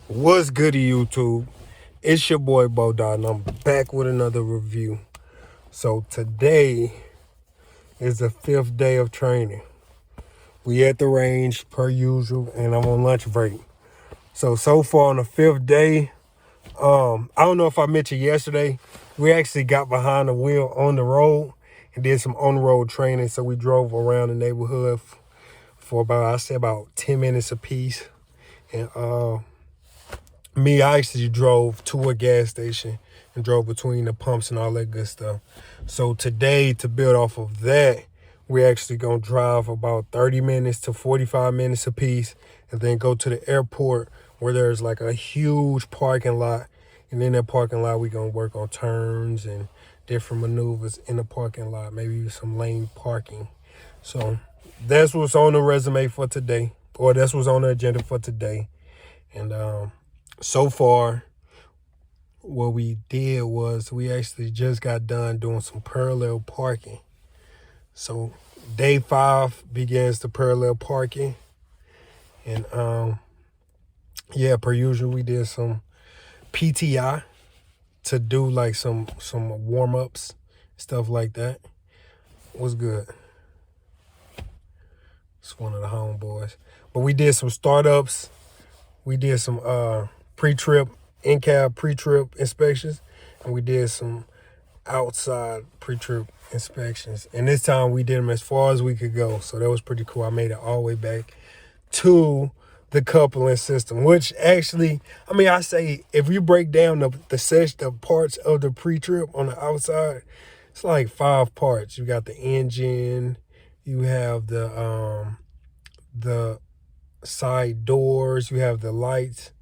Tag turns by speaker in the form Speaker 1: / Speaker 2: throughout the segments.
Speaker 1: What's good to YouTube? It's your boy Bodot, and I'm back with another review. So today is the 5th day of training. We at the range per usual, and I'm on lunch break. So far on the 5th day, I don't know if I mentioned yesterday, we actually got behind the wheel on the road and did some on-road training. So we drove around the neighborhood for about 10 minutes apiece. And I actually drove to a gas station and drove between the pumps and all that good stuff. So today, to build off of that, we're actually going to drive about 30 minutes to 45 minutes apiece and then go to the airport where there's like a huge parking lot. And in that parking lot, we're going to work on turns and different maneuvers in the parking lot, maybe some lane parking. So that's what's on the resume for today, or that's what's on the agenda for today. And so far, what we did was we actually just got done doing some parallel parking. So day 5 begins the parallel parking. And yeah, per usual, we did some PTI to do like some warm-ups, stuff like that. Was good. It's one of the homeboys. But we did some startups. We did some pre-trip, in-cab pre-trip inspections, and we did some outside pre-trip inspections. And this time we did them as far as we could go. So that was pretty cool. I made it all the way back to the coupling system, which actually, I say if you break down the parts of the pre-trip on the outside, it's like 5 parts. You got the engine, you have the side doors, you have the lights.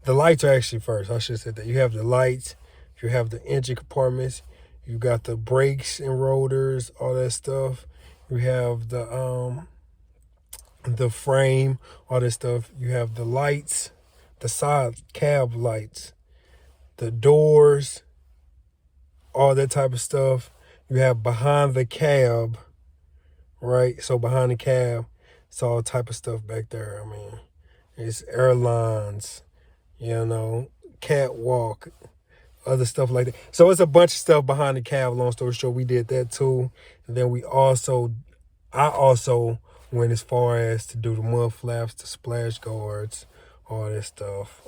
Speaker 1: The lights are actually first. I should have said that. You have the lights, you have the engine compartments, you got the brakes and rotors, all that stuff. You have the frame, all that stuff. You have the lights, the side cab lights, the doors, all that type of stuff. You have behind the cab, right? So behind the cab, it's all type of stuff back there. It's airlines, catwalk, other stuff like that. So it's a bunch of stuff behind the cab. Long story short, we did that too. And then I also went as far as to do the mud flaps, the splash guards, all that stuff.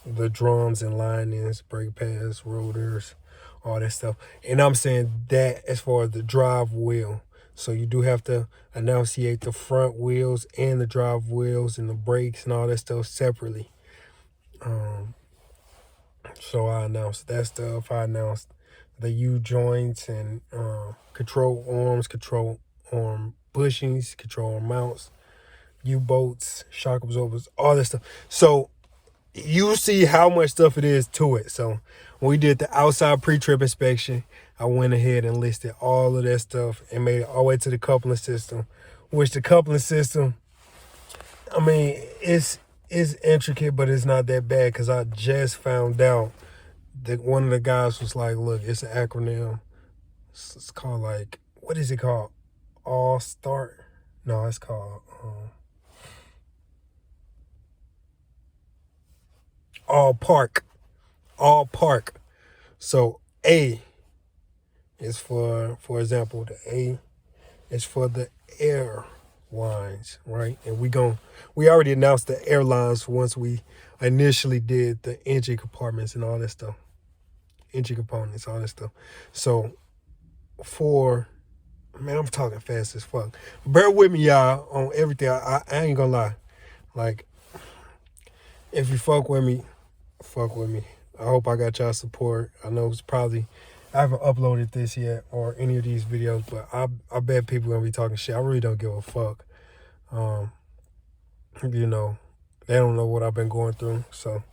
Speaker 1: The drums and linings, brake pads, rotors, all that stuff. And I'm saying that as far as the drive wheel. So you do have to enunciate the front wheels and the drive wheels and the brakes and all that stuff separately. So I announced that stuff. I announced the U-joints and control arm bushings, control arm mounts, U-bolts, shock absorbers, all that stuff. So you see how much stuff it is to it. So when we did the outside pre-trip inspection, I went ahead and listed all of that stuff and made it all the way to the coupling system, which the coupling system, it's intricate, but it's not that bad because I just found out that one of the guys was like, look, it's an acronym. It's called what is it called? All Start? No, it's called All Park. All Park. So A is for example, the A is for the airlines, right? And we already announced the airlines once we initially did the engine compartments and all that stuff. Engine components, all that stuff. So I'm talking fast as fuck. Bear with me, y'all, on everything. I ain't gonna lie. Like, if you fuck with me, fuck with me. I hope I got y'all support. I know I haven't uploaded this yet or any of these videos, but I bet people gonna be talking shit. I really don't give a fuck. They don't know what I've been going through. So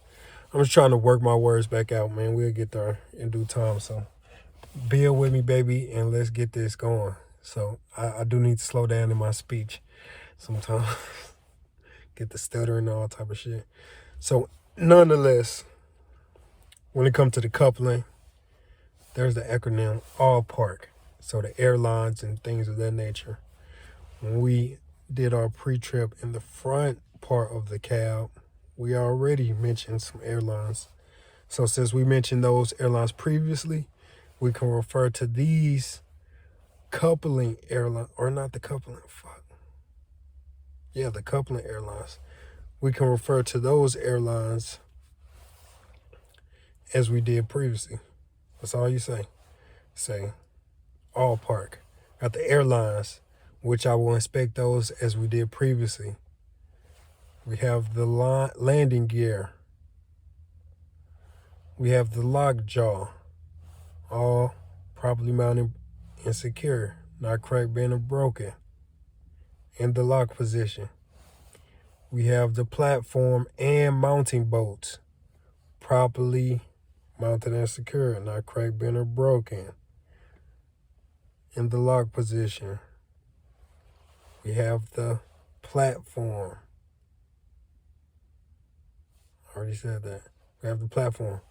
Speaker 1: I'm just trying to work my words back out, man. We'll get there in due time. So bear with me, baby, and let's get this going. So I do need to slow down in my speech sometimes. Get the stuttering and all type of shit. So nonetheless, when it comes to the coupling, there's the acronym All Park. So the airlines and things of that nature. When we did our pre-trip in the front part of the cab, We already mentioned some airlines. So since we mentioned those airlines previously, we can refer to these coupling airline, or not the coupling, fuck. Yeah, the coupling airlines. We can refer to those airlines as we did previously. That's all you say. Say all park. Got the airlines, which I will inspect those as we did previously. We have the landing gear. We have the lockjaw, all properly mounted and secure, not cracked, bent, or broken. In the lock position. We have the platform and mounting bolts, properly mounted and secure, not cracked, bent, or broken. In the lock position. We have the platform. I already said that. We have the platform.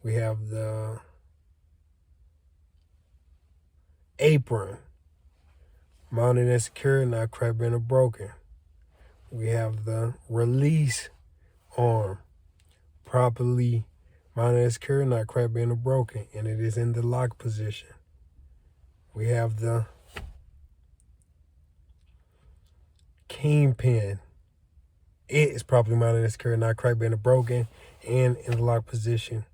Speaker 1: We have the apron, mounted and secure, not cracked, bent, or broken. We have the release arm, properly mounted and secure, not cracked, bent, or broken, and it is in the lock position. We have the kingpin. It is properly mounted and secure, not cracked, bent, or broken, and in the lock position.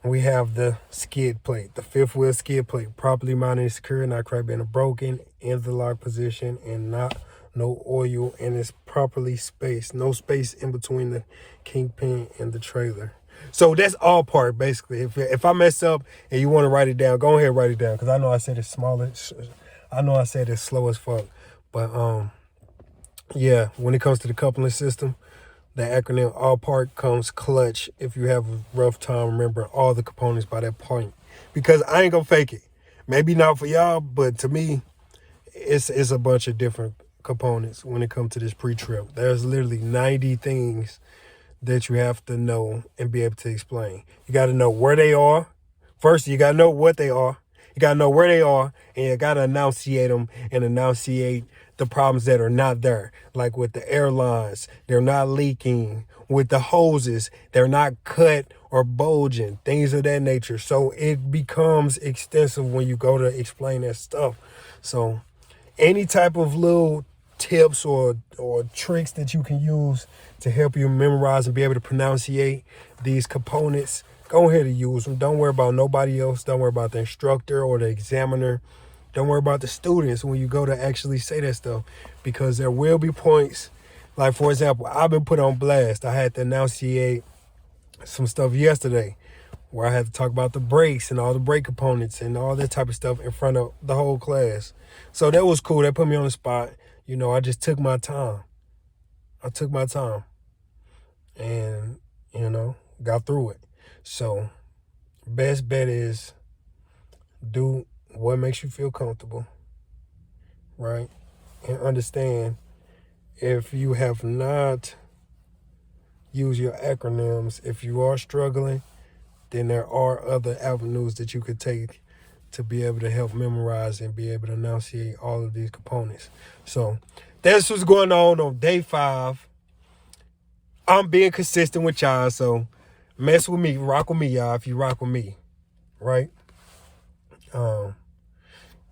Speaker 1: We have the skid plate, the fifth wheel skid plate, properly mounted and secure, not cracked, bent, or broken, in the lock position, and no oil, and it's properly spaced. No space in between the kingpin and the trailer. So that's all part, basically. If I mess up and you want to write it down, go ahead and write it down, because I know I said it's smaller. I know I said it's slow as fuck. But yeah, when it comes to the coupling system, the acronym all part comes clutch if you have a rough time remembering all the components by that point. Because I ain't gonna fake it. Maybe not for y'all, but to me, it's a bunch of different components when it comes to this pre-trip. There's literally 90 things that you have to know and be able to explain. You got to know where they are. First, you got to know what they are. You got to know where they are, and you got to enunciate them and enunciate the problems that are not there. Like with the airlines, they're not leaking. With the hoses, they're not cut or bulging, things of that nature. So it becomes extensive when you go to explain that stuff. So any type of little tips or tricks that you can use to help you memorize and be able to pronunciate these components, go ahead and use them. Don't worry about nobody else. Don't worry about the instructor or the examiner. Don't worry about the students when you go to actually say that stuff, because there will be points. Like, for example, I've been put on blast. I had to enunciate some stuff yesterday where I had to talk about the brakes and all the brake components and all that type of stuff in front of the whole class. So that was cool. That put me on the spot. You know, I just took my time. And, you know, got through it. So best bet is do what makes you feel comfortable, right? And understand, if you have not used your acronyms, if you are struggling, then there are other avenues that you could take to be able to help memorize and be able to enunciate all of these components. So that's what's going on day 5. I'm being consistent with y'all, so mess with me, rock with me, y'all, if you rock with me, right?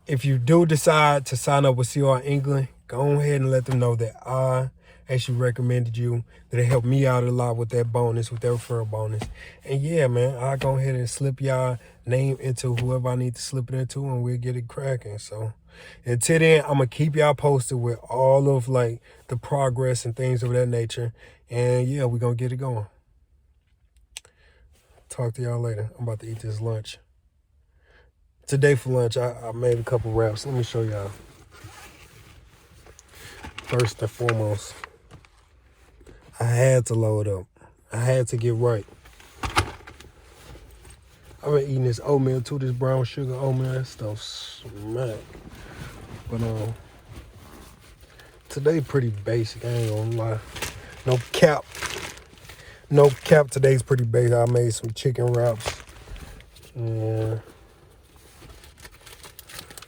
Speaker 1: If you do decide to sign up with CRE England, go ahead and let them know that I actually recommended you, that it helped me out a lot with that bonus, with that referral bonus. And yeah, man, I'll go ahead and slip y'all name into whoever I need to slip it into, and we'll get it cracking. So until then, I'm going to keep y'all posted with all of like the progress and things of that nature. And yeah, we're going to get it going. Talk to y'all later. I'm about to eat this lunch. Today for lunch, I made a couple wraps. Let me show y'all. First and foremost, I had to load up. I had to get right. I've been eating this oatmeal too, this brown sugar oatmeal. That stuff smack. But today pretty basic, I ain't gonna lie. No cap. Today's pretty basic. I made some chicken wraps. And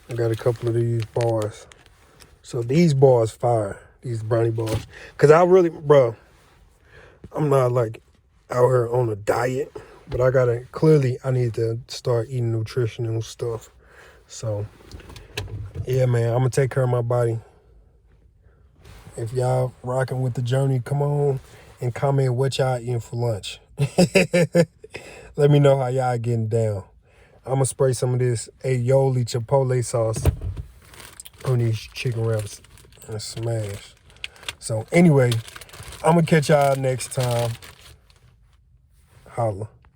Speaker 1: I got a couple of these bars. So these bars fire. These brownie bars. Because I really, bro, I'm not like out here on a diet, but I need to start eating nutritional stuff. So yeah, man, I'm gonna take care of my body. If y'all rocking with the journey, come on and comment what y'all eating for lunch. Let me know how y'all getting down. I'm gonna spray some of this aioli chipotle sauce on these chicken wraps and smash. So anyway, I'm gonna catch y'all next time. Holla.